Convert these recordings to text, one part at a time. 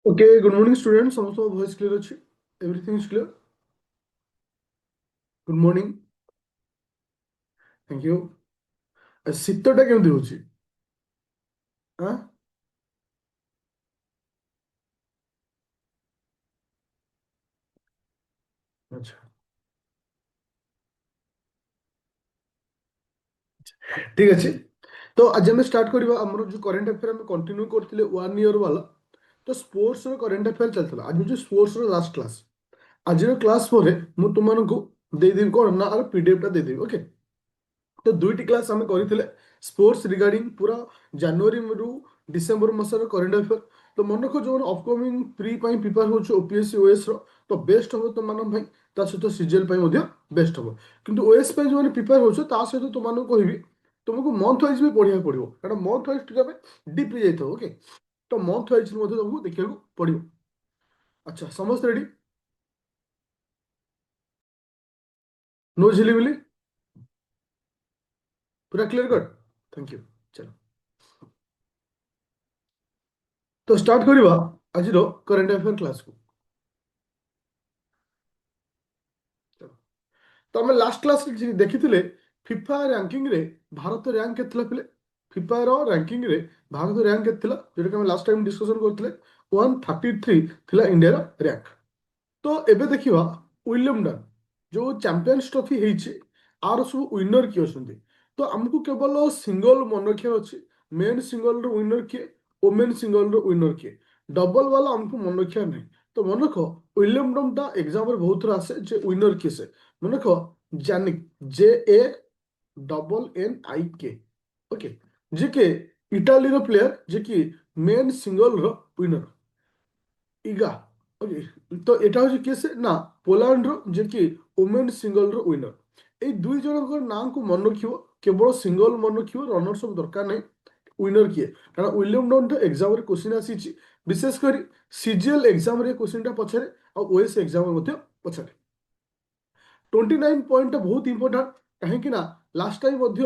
Okay, good morning, students. Some of voice clear ଅଛି? Everything is clear? Good morning. Thank you. ଶୀତଟା କେମିତି ହଉଛି? ଆଁ? ଆଚ୍ଛା, ଠିକ ଅଛି। ତ ଆଜି ଆମେ ଷ୍ଟାର୍ଟ କରିବା ଆମର ଯୋଉ କରେଣ୍ଟ ଆଫେୟାର ଆମେ କଣ୍ଟିନ୍ୟୁ କରିଥିଲେ 1 ଇୟର ବାଲା। ତ ସ୍ପୋର୍ଟସର କରେଣ୍ଟ ଆଫେୟାର ଚାଲିଥିଲା। ଆଜି ହଉଛି ସ୍ପୋର୍ଟସର ଲାଷ୍ଟ କ୍ଲାସ୍। ଆଜିର କ୍ଲାସ୍ ପରେ ମୁଁ ତୁମମାନଙ୍କୁ ଦେଇଦେବି କ'ଣ ନା ଆର PDF ଟା ଦେଇଦେବି। ଓକେ, ତ ଦୁଇଟି କ୍ଲାସ୍ ଆମେ କରିଥିଲେ ସ୍ପୋର୍ଟସ ରିଗାର୍ଡିଂ ପୁରା ଜାନୁଆରୀରୁ ଡିସେମ୍ବର ମାସର କରେଣ୍ଟ ଆଫେୟାର। ତ ମନେ ରଖ ଯେଉଁମାନେ ଅପକମିଂ ପ୍ରି ପାଇଁ ପ୍ରିପେୟାର ହେଉଛି OPSC OS ର, ତ ବେଷ୍ଟ ହେବ ତୁମମାନଙ୍କ ପାଇଁ। ତା ସହିତ CGL ପାଇଁ ମଧ୍ୟ ବେଷ୍ଟ ହେବ। କିନ୍ତୁ OS ପାଇଁ ଯେଉଁମାନେ ପ୍ରିପେୟାର ହେଉଛ ତା ସହିତ ତୁମମାନଙ୍କୁ କହିବି ତୁମକୁ ମନ୍ଥ ୱାଇଜ୍ ବି ପଢ଼ିବାକୁ ପଡ଼ିବ, କାରଣ ମନ୍ଥ ୱାଇଜ୍ ଟିକେ ଆମେ ଡିପ୍ ଯାଇଥାଉ। ଓକେ, ତ ମନ୍ଥ ୱାଇଜ୍ ମଧ୍ୟ ତୁମକୁ ଦେଖିବାକୁ ପଡ଼ିବ। ଆଚ୍ଛା, ସମସ୍ତେ ରେଡ଼ି? नो झिलिमिली, पूरा क्लियर कट। Thank you. चलो, तो स्टार्ट करवा आज करेंट अफेयर क्लास को। तो आम लास्ट क्लास देखी फिफा रैंकिंग रे भारत रैंक के पिले। फिफा रैंकिंग रे भारत रैंक के जोटा कि लास्ट टाइम डिस्कशन करते 133 थिला इंडिया रैंक। तो एबे देखिवा विलियमडन जो चैंपियंस ट्रॉफी है आर सब विनर किए अच्छे। तो आमको केवल सिंगल मन रखा अच्छे, मेन सिंगल विनर किए, वोमेन सिंगल विनर किए, डबल वाला आमको मन रखा नहीं। तो मन रख विलियमडन टा एग्जाम बहुत थोड़ा आसे जे विनर किए से मन रख जैनिक JANNIK। ओके, जे के इटाली रो प्लेयर जे कि मेन सिंगल रो विनर इगा। ओके, तो এটা হচ্ছে কিসে না পোল্যান্ডর যে কি ওমেন সিঙ্গলর উইনর। এই দুই জଣଙ୍କର ନାଁକୁ ମନେ ରଖିବ, କେବଳ ସିଙ୍ଗଲ ମନେ ରଖିବ, ରନର ସବୁ ଦରକାର ନାହିଁ। ୱିନର କିଏ, କାରଣ ୱିଲିୟମ ଡନ୍ଟ ଏକ୍ଜାମରେ କ୍ୱେଶ୍ଚିନ୍ ଆସିଛି, ବିଶେଷ କରି CGL ଏକ୍ଜାମରେ କ୍ୱେଶ୍ଚିନ୍ଟା ପଚାରେ, ଆଉ OS ଏକ୍ଜାମରେ ମଧ୍ୟ ପଚାରେ। 29 ପଏଣ୍ଟଟା ବହୁତ ଇମ୍ପୋର୍ଟାଣ୍ଟ, କାହିଁକି ନା ଲାଷ୍ଟ ଟାଇମ୍ ମଧ୍ୟ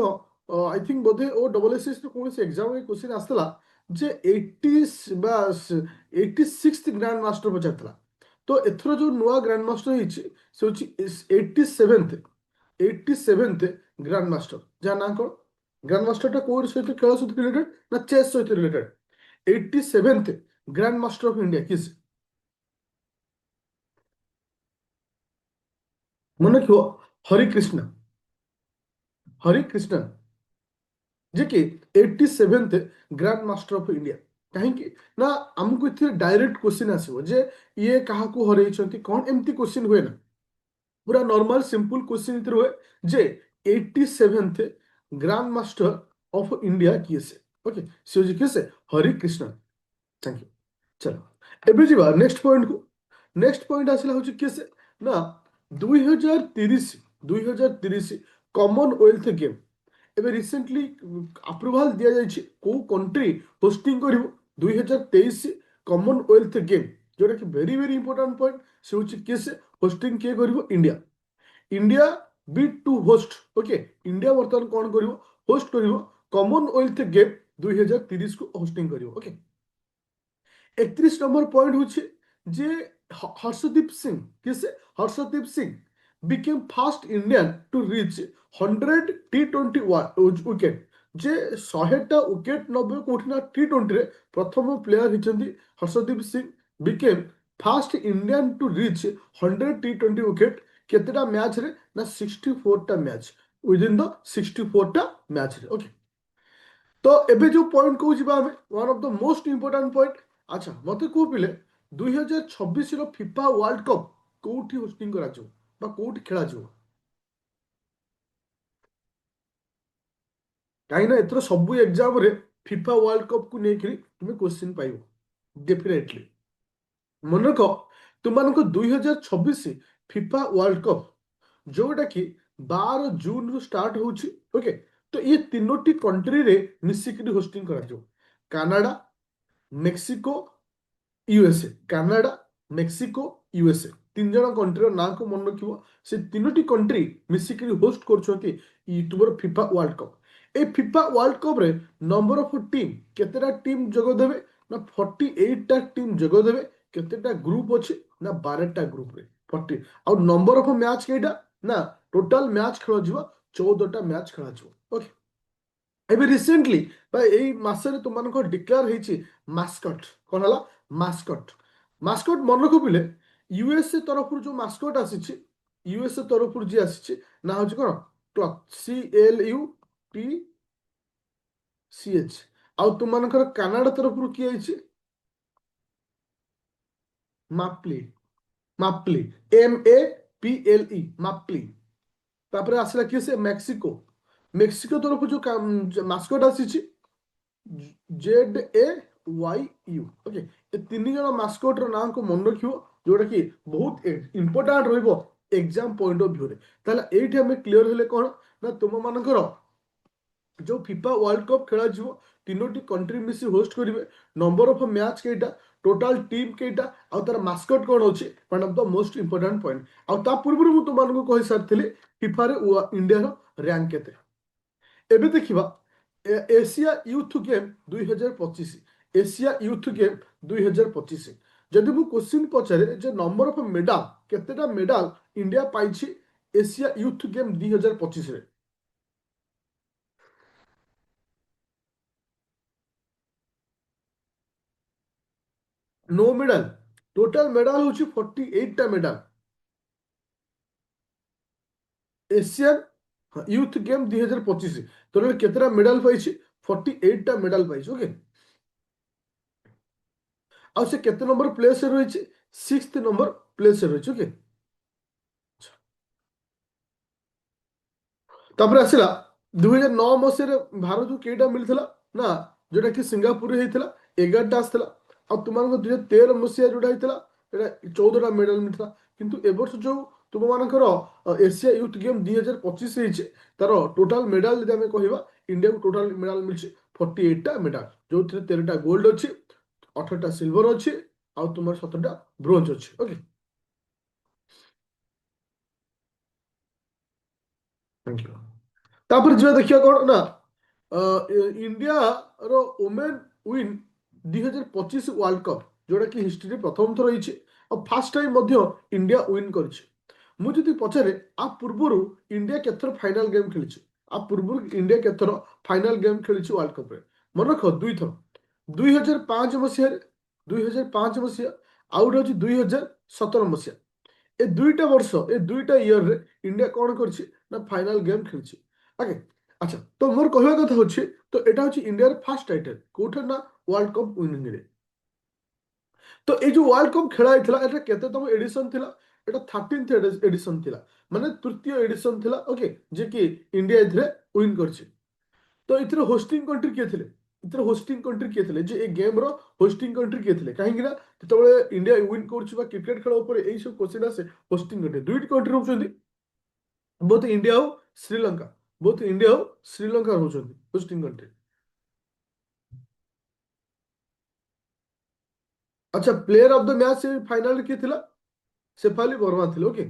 ଆଇ ଥିଙ୍କ ବୋଧେ OSSC କୌଣସି ଏକ୍ଜାମରେ କ୍ୱେଶ୍ଚିନ୍ ଆସିଥିଲା ଯେ 80 ବା 86 ଗ୍ରାଣ୍ଡ ମାଷ୍ଟର ପଚାରିଥିଲା। ତ ଏଥର ଯୋଉ ନୂଆ ଗ୍ରାଣ୍ଡ ମାଷ୍ଟର ହେଇଛି ସେ ହେଉଛି 87th ଗ୍ରାଣ୍ଡ ମାଷ୍ଟର, ଯାହା ନାଁ କ'ଣ? ଗ୍ରାଣ୍ଡ ମାଷ୍ଟରଟା କୋଉ ସହିତ ଖେଳ ସହିତ ରିଲେଟେଡ୍ ନା ଚେସ୍ ସହିତ related? 87th grand master of India କିଏ? ମନେ ରଖିବ, ହରିକୃଷ୍ଣ। ହରିକୃଷ୍ଣ ଯେ କି 87th grand master of India. କାହିଁକି ନା ଆମକୁ ଏଥିରେ ଡାଇରେକ୍ଟ କ୍ୱେଶ୍ଚିନ୍ ଆସିବ ଯେ ଇଏ କାହାକୁ ହରେଇଛନ୍ତି କ'ଣ, ଏମିତି କ୍ୱେଶ୍ଚିନ୍ ହୁଏ ନା। पूरा नॉर्मल सिंपल क्वेश्चन इधर हुए जे 87th grand master of India किए से। ओके, से किए से हरि कृष्ण। Thank you. चलो, एबे जीवा नेक्स्ट पॉइंट को। नेक्स्ट पॉइंट आसला होची किए से ना 2030 कॉमनवेल्थ गेम एबे रिसेंटली अप्रूवल दिया जायछि को कंट्री होस्टिंग करिवो 2023 कॉमनवेल्थ गेम, जोटा कि वेरी वेरी इंपोर्टेंट पॉइंट। से होची किए से होस्टिंग किए करिवो India. India bid to host. Okay, India वर्तमान कौन करिवो होस्ट करिवो कॉमनवेल्थ गेम 2030 को होस्टिंग करिवो। ओके, 31 नंबर पॉइंट होची जे हर्षदीप सिंह किसे Harshdeep Singh became first Indian to reach 100 T20 wicket। जे 100टा विकेट नबे कोठी ना T20 रे प्रथम प्लेयर हिचंदी Harshdeep Singh became first Indian to reach 100 T20 wicket. केतेटा मैच रे ना 64टा मैच विदिन द 64टा मैच रे। ओके, तो एबे जो पॉइंट को जिबा हमें one of the most important point. अच्छा, मते को पिले 2026 रो फीफा वर्ल्ड कप कोठी होस्टिंग करा जो बा कोठी खेला जो? कहीं ना एथर सब एग्जाम रे फीफा वर्ल्ड कप को लेकर तुम्हें क्वेश्चन पाइबो डेफिनेटली। मन रख तुम 2026 फीफा वर्ल्ड कप जोटा कि 12 जून रु स्टार्ट होची। ओके, तो ये तीनोटी कंट्री रे मिसिक होस्टिंग करा जो। Canada, Mexico, USA. Canada, Mexico, USA तीन जन कंट्री ना को मन रखिबो। से तीनोटी कंट्री मिसिक होस्ट करछोती तुमर फीफा वर्ल्ड कप। ए फीफा वर्ल्ड कप रे नंबर ऑफ टीम केतेटा टीम जोग देबे ନା 48ଟା ଟିମ୍ ଯୋଗ ଦେବେ। କେତେଟା ଗ୍ରୁପ ଅଛି ନା 12ଟା ଗ୍ରୁପରେ 40। ଆଉ ନମ୍ବର ଅଫ ମ୍ୟାଚ୍ କେଇଟା ନା ଟୋଟାଲ ମ୍ୟାଚ୍ ଖେଳାଯିବ 14ଟା ମ୍ୟାଚ୍ ଖେଳାଯିବ। ଓକେ, ଏବେ ରିସେଣ୍ଟଲି ବା ଏଇ ମାସରେ ତୁମମାନଙ୍କ ଡିକ୍ଲେୟାର ହେଇଛି ମାସ୍କଟ। କଣ ହେଲା? ମାସ୍କଟ। ମାସ୍କଟ ମନେ ରଖିଲେ ୟୁଏସଏ ତରଫରୁ ଯୋଉ ମାସ୍କଟ ଆସିଛି, ୟୁଏସଏ ତରଫରୁ ଯିଏ ଆସିଛି ନା ହଉଛି କଣ? Clutch, CLUTCH। ଆଉ ତୁମମାନଙ୍କର କାନାଡା ତରଫରୁ କିଏ ହେଇଛି? ମାପ୍ଲି। ମାପ୍ଲି, MAPLE, ମାପ୍ଲି। ତାପରେ ଆସିଲା କିଏ? ସେ ମେକ୍ସିକୋ। ମେକ୍ସିକୋ ତରଫରୁ ଯୋଉ ମାସ୍କଟ ଆସିଛି ZAYU। ଓକେ, ଏ 3 ଜଣ ମାସ୍କଟର ନାଁକୁ ମନେ ରଖିବ, ଯୋଉଟା କି ବହୁତ ଇମ୍ପୋର୍ଟାଣ୍ଟ ରହିବ ଏକ୍ସାମ ପଏଣ୍ଟ ଅଫ ଭ୍ୟୁରେ। ତାହେଲେ ଏଇଠି ଆମେ କ୍ଲିୟର ହେଲେ କଣ ନା ତୁମମାନଙ୍କର ଯୋଉ ଫିଫା ୱାର୍ଲଡ କପ୍ ଖେଳାଯିବ 3ଟି କଣ୍ଟ୍ରି ମିଶି ହୋଷ୍ଟ କରିବେ। ନମ୍ବର ଅଫ ମ୍ୟାଚ୍ କେଇଟା, ଟୋଟାଲ ଟିମ୍ କେଇଟା, ଆଉ ତାର ମାସ୍କଟ କଣ ଅଛି, one of the most important point. ଆଉ ତା ପୂର୍ବରୁ ମୁଁ ତୁମମାନଙ୍କୁ କହିସାରିଥିଲି ଫିଫାରେ ଇଣ୍ଡିଆର ରାଙ୍କ କେତେ। ଏବେ ଦେଖିବା Asia youth game 2025। Asia youth game 2025 ଯଦି ମୁଁ କ୍ୱେଶ୍ଚିନ୍ ପଚାରେ ଯେ ନମ୍ବର ଅଫ ମେଡାଲ, କେତେଟା ମେଡାଲ ଇଣ୍ଡିଆ ପାଇଛି ଏସିଆ ୟୁଥ ଗେମ୍ 2025ରେ? No medal. टोटल मेडल हूँ 48टा मेडल एशियन यूथ गेम 2025। तो केतरा मेडल पाई? 48टा मेडल पाई। ओके, आउ से केते नंबर प्लेस रही? 6th नंबर प्लेस रही। ओके, तापर आसला 2009 मसीह भारत को केटा मिलता ना, जोटा कि सिंगापुर होता 11टा आसला। आ तुम 2013 मसीहा जोटा होता 14टा मेडल मिलता। किंतु ए वर्ष जो तुम मानकर एशिया यूथ गेम 2025 होती तार टोटाल मेडल जब कह इंडिया को टोटाल मेडल मिली 48टा मेडल, जो 13टा गोल्ड अच्छी, 18टा सिल्वर अच्छी, आ तुम 17टा ब्रोंज अच्छी। Okay, thank you. तापर जी देखिए कौन ना इंडिया रो वुमेन विन 2025 वर्ल्ड कप, जोटा कि हिस्ट्री प्रथम थर रही और फास्ट टाइम इंडिया विन कर। मुझे पचारे आ पूर्वर इंडिया केथर फाइनल गेम खेली? आ पूर्वर इंडिया केथर फाइनल गेम खेली वर्ल्ड कप रे? मन रख 2 थर। 2005 मसीह, 2005 मसीहा, आउ गोटे हूँ 2017 मसीहा। ए 2टा वर्ष, ए 2टा इयर रे इंडिया कौन कर फाइनल गेम खेली। ओके, अच्छा, तो मोर कहवा कथा होछि तो एटा होछि इंडिया फास्ट टाइटल कोठे ना वर्ल्ड कप विनिंग रे। तो ए जो वर्ल्ड कप खेला हैतला एटा केतेतम एडिशन थिला? एटा 13th एडिशन थिला, माने तृतीय एडिशन थिला। ओके, जे कि इंडिया इथरे विन करछि। तो इथरे होस्टिंग कंट्री के थिले? इथरे होस्टिंग कंट्री के थिले जे ए गेम रो होस्टिंग कंट्री के थिले? काहेकि ना जेतबेले इंडिया विन करछि बा क्रिकेट खेल ऊपर एई सब क्वेश्चन आसे, होस्टिंग कंट्री दुईट कंट्री होछन्ती, बोथ इंडिया हो श्रीलंका, बोथ इंडिया हो श्रीलंका होछन्ती होस्टिंग कंट्री। अच्छा, प्लेयर ऑफ द मैच से फाइनल किए थिला? शेफाली वर्मा थिले। ओके,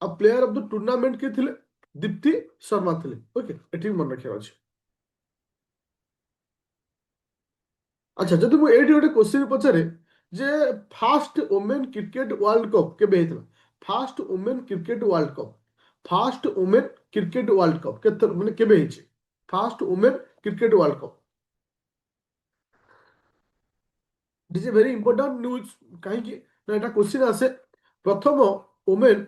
अब प्लेयर ऑफ द टूर्नामेंट किए थिले? दीप्ति शर्मा थिले। ओके, एठी मन रखिया अछि। अच्छा, जदि मु एठी गोटे क्वेश्चन पचारे जे first women cricket world cup केबे हेतला? First women cricket world cup, first women cricket world cup केते माने केबे हेछि? First women cricket world cup, this is very important news. कहीं ना एटा क्वेश्चन आसे प्रथम वुमेन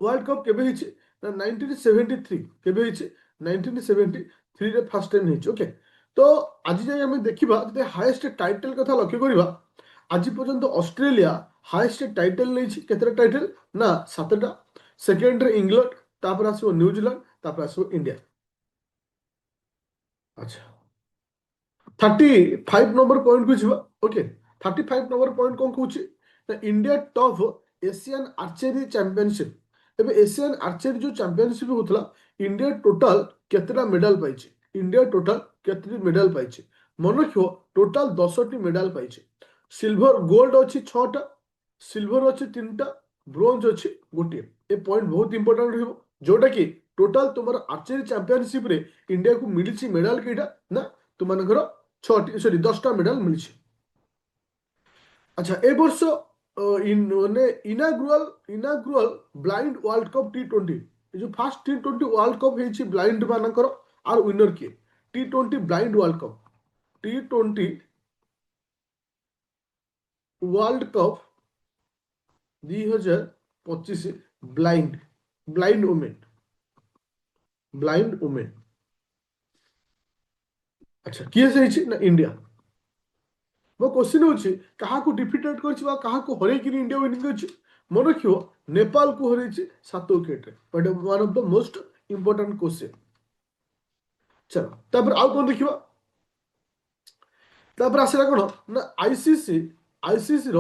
वर्ल्ड कप केबे हेछि ना 1973 केबे हेछि? 1973 रे फर्स्ट टाइम हेछि। ओके, तो आज जाय हम देखिबा जे हाईएस्ट टाइटल कथा लक्ष्य करिबा। आज पर्यंत ऑस्ट्रेलिया हाईएस्ट टाइटल नेछि केतरा टाइटल ना 7टा। सेकंड रे इंग्लैंड, तापर आसो न्यूजीलैंड, तापर आसो इंडिया। अच्छा, 35 नंबर पॉइंट को जीवा। ओके, 35 नंबर पॉइंट कौन कहूँ ना India top Asian archery championship. एबे एशियन आर्चरी जो चैंपियनशिप होतला इंडिया टोटल केतेटा मेडल पाइছে? इंडिया टोटल केते मेडल पाइছে? मन रखियो टोटल 10टी मेडल पाइছে। सिल्वर गोल्ड अच्छी 6टा, सिल्वर अच्छी 3टा, ब्रोंज अच्छी गोटे। ए पॉइंट बहुत इंपोर्टेंट रहिबो, जोटा कि टोटल तुमर आर्चरी चैंपियनशिप रे इंडिया को मिली मेडल केटा ना तुमनकर ছটি সরি 10টা মেডাল মিଳିছে। আচ্ছা এ বর্ষ মানে ইনাগ্ରୁଆল ব্লাইন্ড ওয়ার্ল্ড কপ T20 এই যে ফার্স্ট T20 ওয়ার্ল্ড কপ ହେଇଛି ବ୍ଲାଇଣ୍ଡ ମାନଙ୍କର আর ୱିନର କିଏ T20 blind world cup T20 world cup 2025 blind blind women ଆଚ୍ଛା କିଏ ସେ ହେଇଛି ନା ଇଣ୍ଡିଆ। ମୋ କ୍ୱେଶ୍ଚିନ୍ ହେଉଛି କାହାକୁ ଡିଫିଟେଡ୍ କରିଛି ବା କାହାକୁ ହରେଇକିରି ଇଣ୍ଡିଆ ୱିନିଂ କରିଛି। ମନେ ରଖିବ ନେପାଳକୁ ହରେଇଛି 7 ୱିକେଟରେ। But one of the most important question. ଚାଲ ତାପରେ ଆଉ କ'ଣ ଦେଖିବା। ତାପରେ ଆସିଲା କ'ଣ ନା ଆଇସିସିର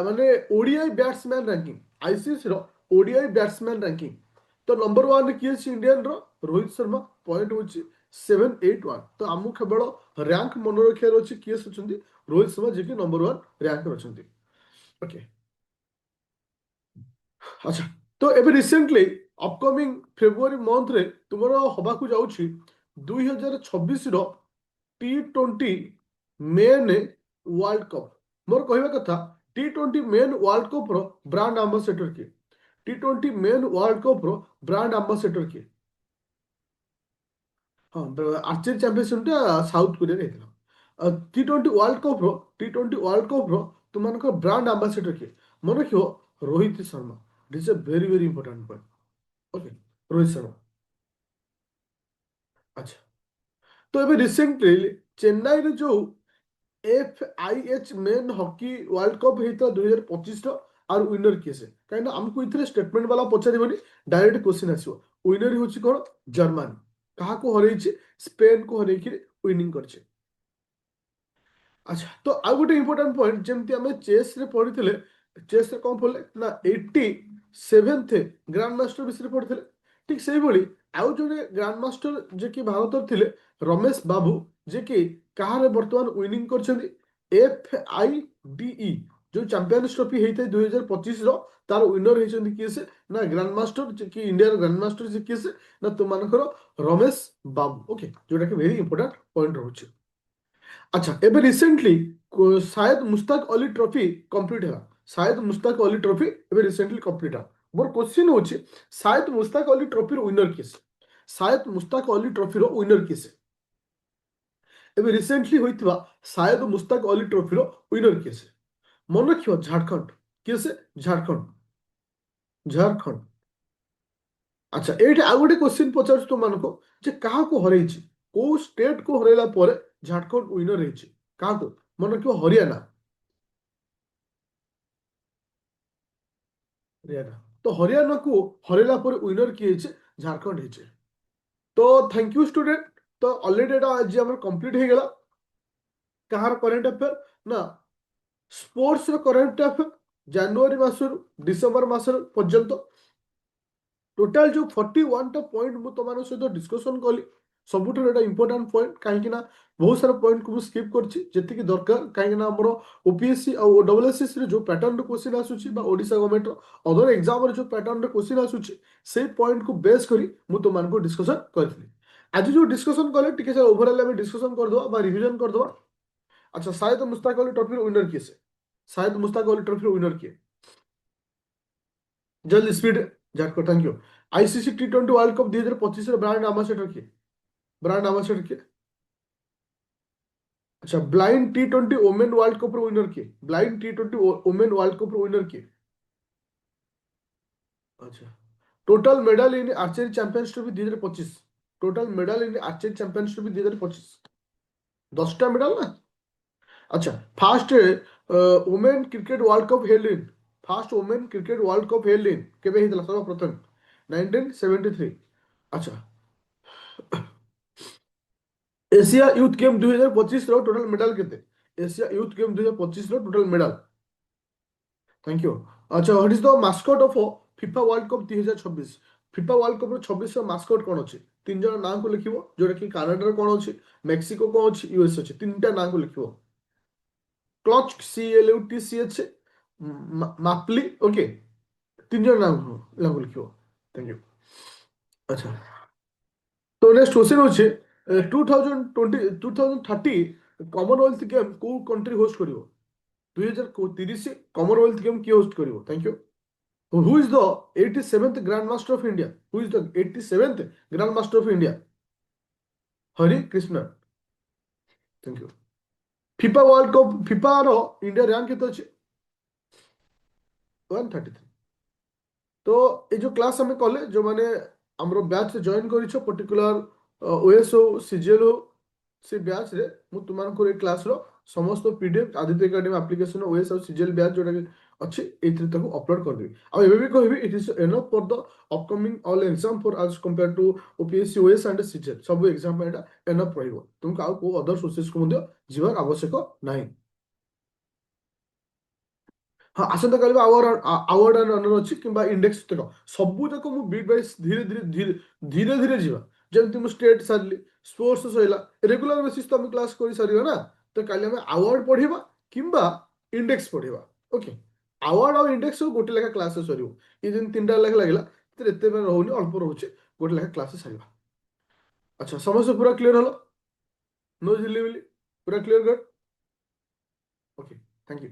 ମାନେ ଓଡିଆଇ ବ୍ୟାଟ୍ସମ୍ୟାନ୍ ରାଙ୍କିଂ ଆଇସିସିର ଓଡିଆଇ ବ୍ୟାଟ୍ସମ୍ୟାନ୍ ରାଙ୍କିଂ ତ ନମ୍ବର 1 କିଏ ଅଛି ଇଣ୍ଡିଆନର ରୋହିତ ଶର୍ମା ପଏଣ୍ଟ ହେଉଛି 781। ତ ଆମକୁ କେବଳ ରାଙ୍କ ମନେ ରଖିବାର ଅଛି କିଏ ଅଛନ୍ତି ରୋହିତ ଶର୍ମା ଯିଏକି ନମ୍ବର 1 ରାଙ୍କରେ ଅଛନ୍ତି। ଓକେ ଆଚ୍ଛା ତ ଏବେ ରିସେଣ୍ଟଲି ଅପକମିଂ ଫେବୃଆରୀ ମନ୍ଥରେ ତୁମର ହବାକୁ ଯାଉଛି 2026ର T20 ମେନ୍ ୱାର୍ଲ୍ଡ କପ୍। ମୋର କହିବା କଥା T20 ମେନ୍ ୱାର୍ଲ୍ଡ କପ୍ର ବ୍ରାଣ୍ଡ ଆମ୍ବାସେଡର କିଏ T20 ମେନ୍ ୱାର୍ଲ୍ଡ କପ୍ର ବ୍ରାଣ୍ଡ ଆମ୍ବାସେଡର କିଏ। ହଁ ଆର୍ଚେରୀ ଚାମ୍ପିଅନସିପଟା ସାଉଥ କୋରିଆରେ ହେଇଥିଲା। T20 ୱାର୍ଲ୍ଡ କପ୍ର ତୁମମାନଙ୍କର ବ୍ରାଣ୍ଡ ଆମ୍ବାସେଡର କିଏ ମନେ ରଖିବ Rohit Sharma. It is a very very important point. Okay Rohit Sharma. ଆଚ୍ଛା ତ ଏବେ ରିସେଣ୍ଟଲି ଚେନ୍ନାଇରେ ଯୋଉ FIH main hockey world cup ହେଇଥିଲା 2025ର আর ୱିନର କିଏ ସେ କାହିଁକିନା ଆମକୁ ଏଥିରେ ଷ୍ଟେଟମେଣ୍ଟ ବାଲା ପଚାରିବନି ଡାଇରେକ୍ଟ କ୍ୱେଶ୍ଚିନ୍ ଆସିବ। ୱିନର ହେଉଛି କ'ଣ ଜର୍ମାନୀ କାହାକୁ ହରେଇଛି ସ୍ପେନକୁ ହରେଇକିରି ୱିନିଂ କରିছে। ଆଚ୍ଛା ତ ଆଉ ଗୋଟେ ଇମ୍ପୋର୍ଟାଣ୍ଟ ପଏଣ୍ଟ ଯେମିତି ଆମେ ଚେସ୍ରେ ପଢିଥିଲେ ଚେସ୍ରେ କ'ଣ ପଢିଲେ ନା 87th ଗ୍ରାଣ୍ଡ ମାଷ୍ଟର ବିଷୟରେ ପଢିଥିଲେ। ଠିକ ସେଇଭଳି ଆଉ ଜଣେ ଗ୍ରାଣ୍ଡ ମାଷ୍ଟର ଯିଏକି ଭାରତର ଥିଲେ ରମେଶ ବାବୁ ଯିଏକି କାହାର ବର୍ତ୍ତମାନ ୱିନିଂ କରିଛନ୍ତି FIDE ଯୋଉ ଚାମ୍ପିୟନ୍ସ ଟ୍ରଫି ହେଇଥାଏ 2025ର ତାର ୱିନର ହେଇଛନ୍ତି କିଏ ସେ ନା ଗ୍ରାଣ୍ଡ ମାଷ୍ଟର ଯିଏକି ଇଣ୍ଡିଆର ଗ୍ରାଣ୍ଡ ମାଷ୍ଟର ଯିଏ କିଏ ସେ ନା ତୁମମାନଙ୍କର ରମେଶ ବାବୁ। ଓକେ ଯୋଉଟାକି ଭେରି ଇମ୍ପୋର୍ଟାଣ୍ଟ ପଏଣ୍ଟ ରହୁଛି। আচ্ছা ଏବେ রিসেন্টলি শায়দ মুস্তাক অলি ট্রফি কমপ্লিট ହେଲା শায়দ মুস্তাক অলি ট্রফি ଏବେ রিসেন্টলি কমপ্লিট ହେଲା। ମୋର କ୍ୱେଶ୍ଚିନ୍ ହେଉଛି শায়দ মুস্তাক ଅଲି ଟ୍ରଫିର ୱିନର କିଏ ସେ শায়দ ମୁସ୍ତାକ ଅଲି ଟ୍ରଫିର ୱିନର କିଏ ସେ ଏବେ ରିସେଣ୍ଟଲି ହୋଇଥିବା শায়দ ମୁସ୍ତାକ ଅଲି ଟ୍ରଫିର ୱିନର କିଏ ସେ ମନେ ରଖିବ ଝାଡ଼ଖଣ୍ଡ କିଏ ସେ ଝାଡ଼ଖଣ୍ଡ। ଆଚ୍ଛା ଏଇଠି ଆଉ ଗୋଟେ କ୍ୱେଶ୍ଚିନ୍ ପଚାରୁଛି ତୁମମାନଙ୍କୁ ଯେ କାହାକୁ ହରେଇଛି କୋଉ ଷ୍ଟେଟକୁ ହରେଇଲା ପରେ ଝାଡ଼ଖଣ୍ଡ ୱିନର ହେଇଛି କାହାକୁ ମନେ ରଖିବ ହରିୟାଣା ତ ହରିୟାଣାକୁ ହରେଇଲା ପରେ ୱିନର କିଏ ହେଇଛି ଝାଡ଼ଖଣ୍ଡ ହେଇଛି। ତ ଥ୍ୟାଙ୍କ ୟୁ ଷ୍ଟୁଡେଣ୍ଟ। ତ ଅଲରେଡି ଏଇଟା ଆଜି ଆମର କମ୍ପ୍ଲିଟ୍ ହେଇଗଲା କାହାର କରେଣ୍ଟ ଆଫେୟାର ନା ସ୍ପୋର୍ଟସର କରେଣ୍ଟ ଆଫେୟାର ଜାନୁଆରୀ ମାସରୁ ଡିସେମ୍ବର ମାସ ପର୍ଯ୍ୟନ୍ତ ଟୋଟାଲ ଯୋଉ 41ଟା ପଏଣ୍ଟ ମୁଁ ତମମାନଙ୍କ ସହିତ ଡିସ୍କସନ କଲି ସବୁଠାରୁ ଏଇଟା ଇମ୍ପୋର୍ଟାଣ୍ଟ ପଏଣ୍ଟ କାହିଁକି ନା ବହୁତ ସାରା ପଏଣ୍ଟକୁ ମୁଁ ସ୍କିପ୍ କରିଛି ଯେତିକି ଦରକାର କାହିଁକି ନା ଆମର OPSC ଆଉ OSSCରେ ଯୋଉ ପ୍ୟାଟର୍ନର କ୍ୱେଶ୍ଚିନ୍ ଆସୁଛି ବା ଓଡ଼ିଶା ଗଭର୍ଣ୍ଣମେଣ୍ଟର ଅଦର ଏକ୍ଜାମରେ ଯୋଉ ପ୍ୟାଟର୍ନର କ୍ୱେଶ୍ଚିନ୍ ଆସୁଛି ସେଇ ପଏଣ୍ଟକୁ ବେସ୍ କରି ମୁଁ ତମମାନଙ୍କୁ ଡିସ୍କସନ କରିଥିଲି। ଆଜି ଯୋଉ ଡିସ୍କସନ କଲେ ଟିକେ ସାର୍ ଓଭରଅଲ୍ ଆମେ ଡିସ୍କସନ କରିଦେବା ବା ରିଭିଜନ କରିଦେବା। ଆଚ୍ଛା शायद मुस्ताक अली ट्रॉफी विनर किए से शायद मुस्ताक अली ट्रॉफी विनर किए जल्दी स्पीड झाटको thank you. ICC T20 world cup 2025 brand ambassador किए अच्छा blind T20 women world cup winner किए blind T20 women world cup winner किए अच्छा total medal in archery champions trophy 2025 total medal in archery champions trophy 2025 10टा medal ना। अच्छा fast women cricket world cup held in fast women cricket world cup held in केबे ହେଇଥିଲା ସର୍ବପ୍ରଥମ 1973। अच्छा Asia youth game 2025 रो टोटल मेडल केते Asia youth game 2025 रो टोटल मेडल थैंक यू। अच्छा what is the mascot of FIFA world cup 2026 FIFA world cup रो 26 रो मास्कट कोन अछि तीन जण नाम को लिखिबो जोटा कि कनाडा रो कोन अछि मेक्सिको कोन अछि यूएस अछि तीनटा नाम को लिखिबो क्लच CLUTCH मापली ओके तीन जण नाम नाम लिखिबो थैंक यू। अच्छा तो नेक्स्ट क्वेश्चन होचे 2020 2030 କମନୱେଲ୍ଥ ଗେମ୍ କୋଉ କଣ୍ଟ୍ରି ହୋଷ୍ଟ କରିବ? 2030 କମନୱେଲ୍ଥ ଗେମ୍ କିଏ ହୋଷ୍ଟ କରିବ? Thank you. Who is the 87th Grand Master of India? Who is the 87th Grand Master of India? Hari Krishna. Thank you. FIFA World Cup FIFA ର India rank କେତେ ଅଛି? 133। তো এই যে class আমি কলে ଯେଉଁମାନେ ଆମର ବ୍ୟାଚ୍ ଜଏନ୍ କରିଛ ପର୍ଟିକୁଲାର ଓଏସ୍ ହଉ ସିଜିଏଲ୍ ହଉ ସେ ବ୍ୟାଚ୍ରେ ମୁଁ ତୁମମାନଙ୍କର ଏଇ କ୍ଲାସ୍ର ସମସ୍ତ PDF Aditya Academy application OS ଆଉ ସିଜିଏଲ୍ ବ୍ୟାଚ୍ ଯେଉଁଟାକି ଅଛି ଏଇଥିରେ ତାକୁ ଅପଲୋଡ୍ କରିଦେବି। ଆଉ ଏବେ ବି କହିବି it is enough for the upcoming all exam for as compare to OPSC OAS and CGL ସବୁ ଏକ୍ସାମ୍ ପାଇଁ ଏଇଟା ଏନଫ୍ ରହିବ। ତୁମକୁ ଆଉ କେଉଁ ଅଦର ସୋର୍ସେସ୍କୁ ମଧ୍ୟ ଯିବାର ଆବଶ୍ୟକ ନାହିଁ। ହଁ ଆସନ୍ତାକାଲି ଆୱାର୍ଡ ଆଣ୍ଡ ଅନର ଅଛି କିମ୍ବା ଇଣ୍ଡେକ୍ସ ଦେଖ ସବୁ ଯାକ ମୁଁ ବିଟ୍ ବାଇ ଧୀରେ ଧୀରେ ଧୀରେ ଧୀରେ ଧୀରେ ଯିବା। ଯେମିତି ମୁଁ ଷ୍ଟେଟ୍ ସାରିଲି, ସ୍ପୋର୍ଟସ ସରିଲା, ରେଗୁଲାର ବେସିସ୍ ତ ଆମେ କ୍ଲାସ୍ କରିସାରିବା ନା। ତ କାଲି ଆମେ ଆୱାର୍ଡ ପଢିବା କିମ୍ବା ଇଣ୍ଡେକ୍ସ ପଢିବା। ଓକେ, ଆୱାର୍ଡ ଆଉ ଇଣ୍ଡେକ୍ସ ଗୋଟେ ଲେଖା କ୍ଲାସରେ ସରିବ। ଏ ଯେମିତି 3ଟା ଲେଖା ଲାଗିଲା ସେଥିରେ ଏତେ ରହୁନି, ଅଳ୍ପ ରହୁଛି, ଗୋଟେ ଲେଖା କ୍ଲାସରେ ସାରିବା। ଆଚ୍ଛା, ସମସ୍ତେ ପୁରା କ୍ଲିୟର ହଲ? नो झिल्ली मिली? पूरा clear cut? Okay, thank you.